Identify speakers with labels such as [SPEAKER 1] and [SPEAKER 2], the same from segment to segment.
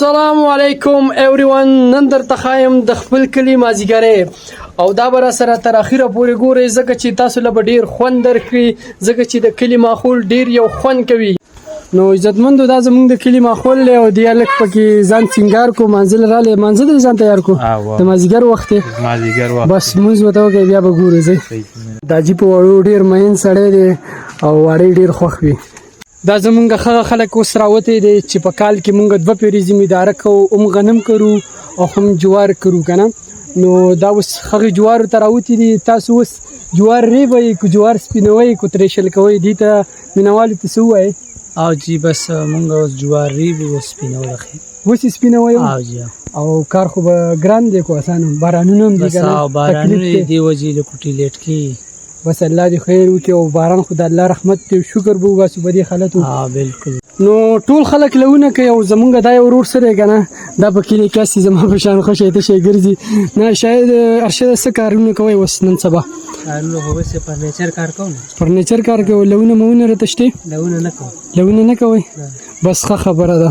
[SPEAKER 1] السلام علیکم ایوریون. نن درته ښایم د خپل کلي مازدیګری او دا به راسره تر اخره پورې ګورئ ځکه چې تاسو له به ډېر خوند درکړي ځکه چې د کلي ماحول ډېر یو خوند کوي. نو عزتمندو دا زموږ د کلي ماحول دی او دی هلک پکې ځان سینګار کو مانځه له رالی مانځه ته ځان تیار کو د مازدیګر وخت دی بس لمونځ ورته وکړئ بیا به ګورو ځئ. دا جي په وړو ډېر مین سړی دی او واړی ډېر خوښ وي. دا زمونږ هغه خلک اوس راوتی دی چې په کال کې مونږ 2 پیرې زمینداره کوو هم غنم کرو او هم جوار کرو که نه. نو دا اوس هغې جوارو ته راوتي دي. تاسو اوس جوار ریبئ که جوار سپینوئ که ترېشل کوئ دې ته مینهوالو ته څه ووایئ؟
[SPEAKER 2] او جی بس مونږ اوس جوار ریبو اوس سپینول اخی
[SPEAKER 1] اوس یې سپینوئ
[SPEAKER 2] او جی
[SPEAKER 1] او کار خو به ګران دی که اسان بارانونه هم دي
[SPEAKER 2] بس او بارانونه دې وجې له کوټې لیټ کېږي.
[SPEAKER 1] بس الله دې خیر وکړي او باران خو د الله رحمت دی شکر به وباسو په دې حالتو.
[SPEAKER 2] بالکل.
[SPEAKER 1] نو ټول خلک لونه کوي او زمونږ دا یو ورور سره دی که نه دا په کلي کې هسې زما په شان خوشی تشی ګرځي. نه شاید ارشده څه کارونه کوئ اوس نن سبا؟
[SPEAKER 2] کارونه خو بس فرنیچر کار کوم.
[SPEAKER 1] فرنیچر کار کوئ. لونه مونه راته شته؟
[SPEAKER 2] لونه نه کوم.
[SPEAKER 1] لونه نه کوئ؟ بس ښه خبره ده.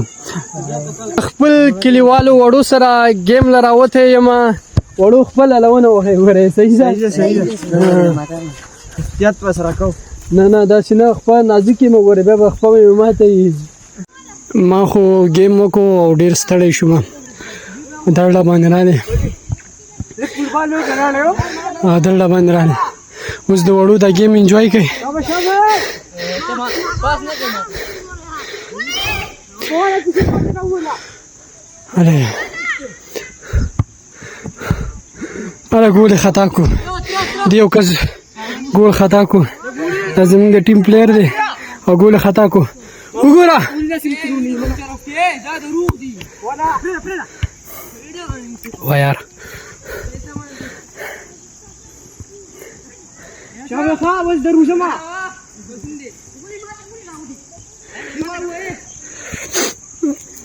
[SPEAKER 1] خپل کلیوالو وړو سره ګیم له راوتی یم وړو خپله لونه وهئ ګورئ. صحیح ده؟
[SPEAKER 2] احتیاط به سره کوو.
[SPEAKER 1] نه داسې نه خپه نازک یم ګورئ بیا به خپه مې ماته ما خو ګیم وکړو او ډېر ستړی شوم دړډه باندې رالی دړډه باندې رالی. اوس د وړو دا ګیم انجوای کوي. اره ګول خطا کو دی یو کس ګول خطا کو دا زموږ د ټیم پلیر دی او ګول خطا کو وګوره وا یار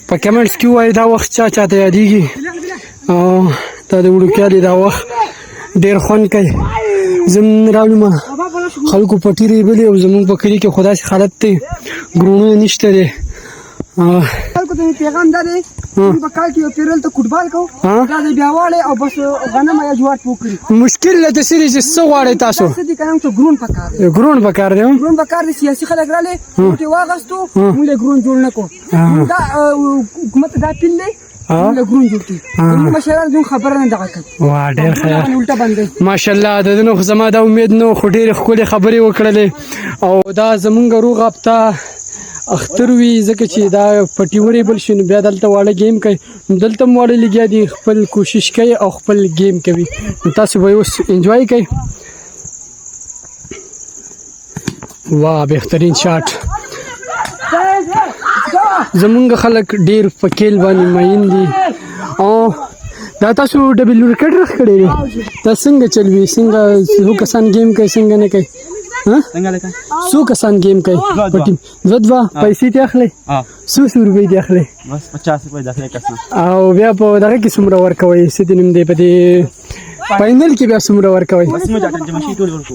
[SPEAKER 1] په کمنټس کې ووایئ دا وخت چا چاته یادېږي او دا د وړوکیالي دا وخت ډېر خوند کوي. زموږ راوړو خلکو پټي ریبلې او زموږ په کلي کې خو داسې حالت دی ګرونونه نشته دی.
[SPEAKER 3] خلکو ته مې پیغام دا دی موږ په کال کې یو پیرل ته فوټبال کوو دا دی بیا واړی او بس غنم یا جوار وکړي.
[SPEAKER 1] مشکل له دې سرې چې څه غواړئ تاسو؟
[SPEAKER 3] څه دي که نه ته ګرون پکار دی.
[SPEAKER 1] ګرون پکار دی.
[SPEAKER 3] ګرون پکار دی. سیاسي خلک رالی موږ یې واغستو موږ یې ګرون جوړ نه کړو. دا حکومت دا پیل دی موږ یې ګرون جوړ کړي. زموږ مشران زموږ خبره نه دغه کوي.
[SPEAKER 1] وا ډېر ښه
[SPEAKER 3] الټه بندوي.
[SPEAKER 1] ماشاءالله د ده نه خو زما دا امید نه خو ډېرې ښکلې خبرې وکړلې او دا زمونږ روغ هفته اختر وي ځکه چې دا پټي وریبل شي نو بیا دلته واړه گیم کوي نو دلته هم واړه لګیا دي خپل کوشش کوي او خپل گیم کوي نو تاسو به اوس انجوای کوئ. واه بهترین شاټ. زمونږ خلک ډېر په کیل باندې مین دي او دا تاسو ډبل ورکټ رخ کړی دی دا څنګه چلوي څنګه څو کسان گیم کوي څنګه نه کوي څو کسان گیم کوي په ټیم دوه پیسې ته اخلي څو روپۍ دې اخلي
[SPEAKER 2] بس 50 روپۍ داخله کسان
[SPEAKER 1] او بیا په دغه کې څومره ورکوئ څه دې نوم دی په دې فاینل کې بیا څومره ورکوئ؟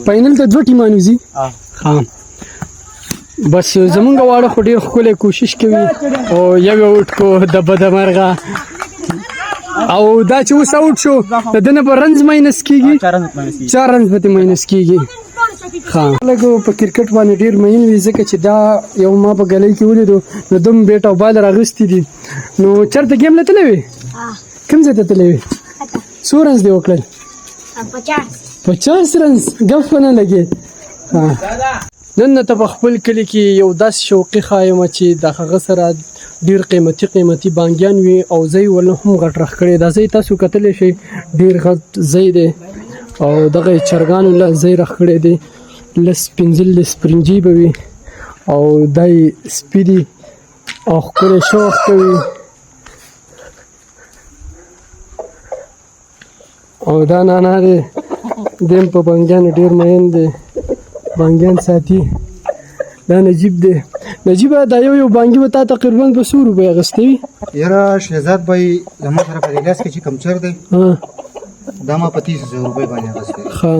[SPEAKER 1] فاینل ته 2 ټیمان وځي. ها بس زمونږ واړه خو ډېر ښکلی کوشش کوي او یو یې اوټ کو د بدمرغه او دا چې اوس اوټ شو د ده نه به رنز ماینس کېږي 4 رنز به ترې ماینس کېږي. خلک په کرکټ باندې ډېر مین وي ځکه چې دا یو ما په ګلۍ کې ولیدو نو ده هم بیټ او بال راغوستي دي. نو چېرته ګیم له تللی وې؟ کوم ځای ته تللی وې؟ څو رنز دې وکړل؟ 50 رنز ګپ ونه لګې. نن ته په خپل کلي کې یو داسې شوقي ښایم چې د هغه سره ډېر قیمتي بانګیان وي او ځای ورنه هم غټ رخ کړی. دا ځای تاسو کتلی شئ ډېر غټ ځای دی او دغه چرګانو له ځای رخ کړی دی 15 پرنجي به وي او دا یې سپي دي او ښکلی شوق کوي او دا نانا دی دی هم په بانګیانو ډېر مین دی بانګیان ساتي. دا نجیب دی. نجیبه دا یو بانګي به تا تقریبا په 100 روپۍ اخیستی وي؟
[SPEAKER 4] یاره شهزاد بھائی زما سره په دې لاس کې چې کوم چر دی دا ما په 300 روپۍ باندې اخیستی.
[SPEAKER 1] ښه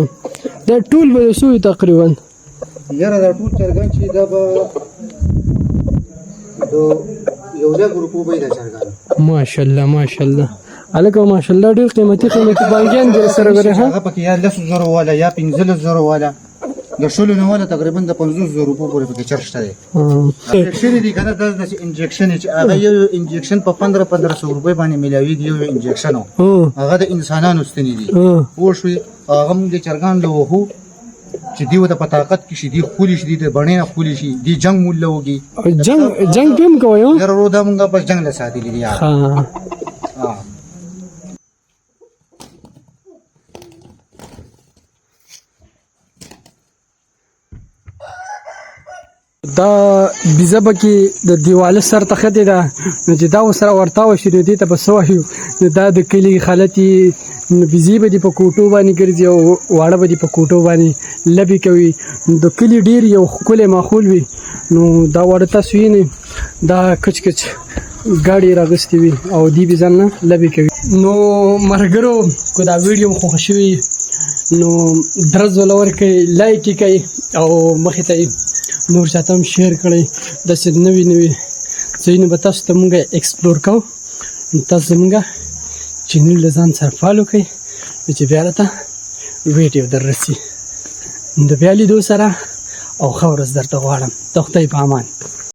[SPEAKER 1] دا ټول به د څو وي تقریبا؟
[SPEAKER 4] یاره دا ټول چرګان چې دا به د یو لږ روپو به د چرګانو
[SPEAKER 1] ماشاءالله ماشاءالله الکه ماشاءالله ډېر قیمتي بانګیان دي سره غره ها
[SPEAKER 4] هغه پکې یا 10,000 والا یا 15,000 والا د شلو نه والا تقریبا د 50,000 روپو پورې پکې چرچ دی انجکشن دي کنه د انجکشن چې هغه یو انجکشن په 1500 روپۍ باندې ملاوي دی یو انجکشن هغه د انسانانو ستنې دي پوه شوې هغه موږ د چرګان له وهو چې دیو د پتاقت کې شي دی خولي شي د بڼې نه خولي شي دی جنگ مول لوږي
[SPEAKER 1] جنگ پم کوي
[SPEAKER 4] یره رو دا موږ په جنگ له ساتلې دي ها
[SPEAKER 1] دا بیزه بکی د دیواله سر ته خدي دا نو چې دا سره ورتاو شي دې ته بس وایو دا د کلی خالتي بیزی به دی په کوټو باندې ګرځي او واړه به دی په کوټو باندې لبي کوي د کلی ډیر یو خپل ماحول وي نو دا وړه تاسو نه دا کچ کچ ګاډي راغستې وي او دی بيزنه لبي کوي نو مرګرو کو دا ویډیو خو خوشوي نو درز ولور کوي لایک کوي او مخې ته نور چاته شیر کړئ د څه نوې ځایونه به تاسو ته مونږ ایکسپلور کوو تاسو مونږ چینل له ځان سره فالو کړئ چې بیا راته ویډیو در رسي د بیا لیدو سره او ښه ورځ درته غواړم د خدای په امان